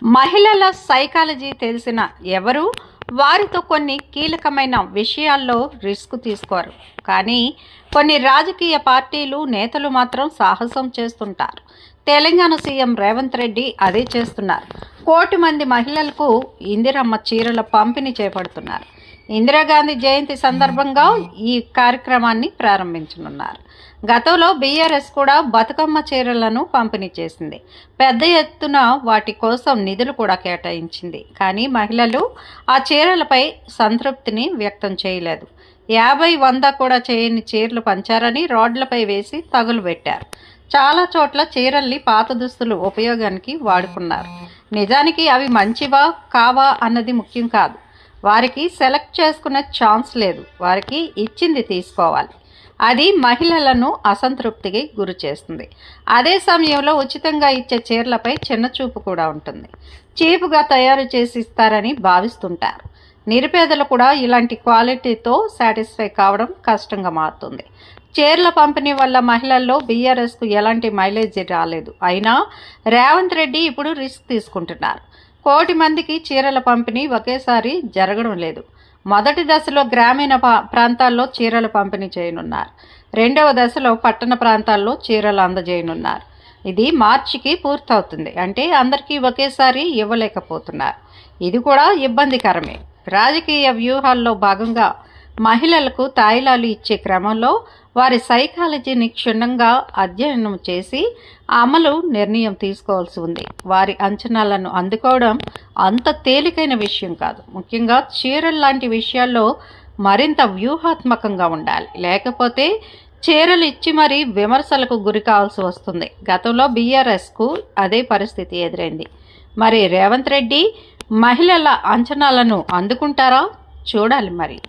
మహిళల సైకాలజీ తెలిసిన ఎవరు వారితో కొన్ని కీలకమైన విషయాల్లో రిస్క్ తీసుకోరు. కానీ కొన్ని రాజకీయ పార్టీలు నేతలు మాత్రం సాహసం చేస్తుంటారు. తెలంగాణ సీఎం రేవంత్ రెడ్డి అదే చేస్తున్నారు. 1 కోటి మంది మహిళలకు ఇందిరమ్మ చీరల పంపిణీ చేపడుతున్నారు. ఇందిరాగాంధీ జయంతి సందర్భంగా ఈ కార్యక్రమాన్ని ప్రారంభించనున్నారు. గతంలో బీఆర్ఎస్ కూడా బతుకమ్మ చీరలను పంపిణీ చేసింది. పెద్ద ఎత్తున వాటి కోసం నిధులు కూడా కేటాయించింది. కానీ మహిళలు ఆ చీరలపై సంతృప్తిని వ్యక్తం చేయలేదు. 50, 100 కూడా చేయని చీరలు పంచారని రోడ్లపై వేసి తగులు పెట్టారు. చాలా చోట్ల చీరల్ని పాత దుస్తులు ఉపయోగానికి వాడుకున్నారు. నిజానికి అవి మంచివా కావా అన్నది ముఖ్యం కాదు. వారికి సెలెక్ట్ చేసుకునే ఛాన్స్ లేదు. వారికి ఇచ్చింది తీసుకోవాలి. అది మహిళలను అసంతృప్తికి గురి చేస్తుంది. అదే సమయంలో ఉచితంగా ఇచ్చే చీరలపై చిన్న చూపు కూడా ఉంటుంది. చీపుగా తయారు చేసి ఇస్తారని భావిస్తుంటారు. నిరుపేదలు కూడా ఇలాంటి క్వాలిటీతో సాటిస్ఫై కావడం కష్టంగా మారుతుంది. చీరల పంపిణీ వల్ల మహిళల్లో బీఆర్ఎస్కు ఎలాంటి మైలేజ్ రాలేదు. అయినా రేవంత్ రెడ్డి ఇప్పుడు రిస్క్ తీసుకుంటున్నారు. 1 కోటి మందికి చీరల పంపిణీ ఒకేసారి జరగడం లేదు. మొదటి దశలో గ్రామీణ ప్రాంతాల్లో చీరలు పంపిణీ చేయనున్నారు. 2వ దశలో పట్టణ ప్రాంతాల్లో చీరలు అందజేయనున్నారు. ఇది మార్చికి పూర్తవుతుంది. అంటే అందరికీ ఒకేసారి ఇవ్వలేకపోతున్నారు. ఇది కూడా ఇబ్బందికరమే. రాజకీయ వ్యూహాల్లో భాగంగా మహిళలకు తాయిలాలు ఇచ్చే క్రమంలో వారి సైకాలజీని క్షుణ్ణంగా అధ్యయనం చేసి అమలు నిర్ణయం తీసుకోవాల్సి ఉంది. వారి అంచనాలను అందుకోవడం అంత తేలికైన విషయం కాదు. ముఖ్యంగా చీరలు లాంటి విషయాల్లో మరింత వ్యూహాత్మకంగా ఉండాలి. లేకపోతే చీరలు ఇచ్చి మరీ విమర్శలకు గురి కావాల్సి వస్తుంది. గతంలో బీఆర్ఎస్కు అదే పరిస్థితి ఎదురైంది. మరి రేవంత్ రెడ్డి మహిళల అంచనాలను అందుకుంటారా? చూడాలి మరి.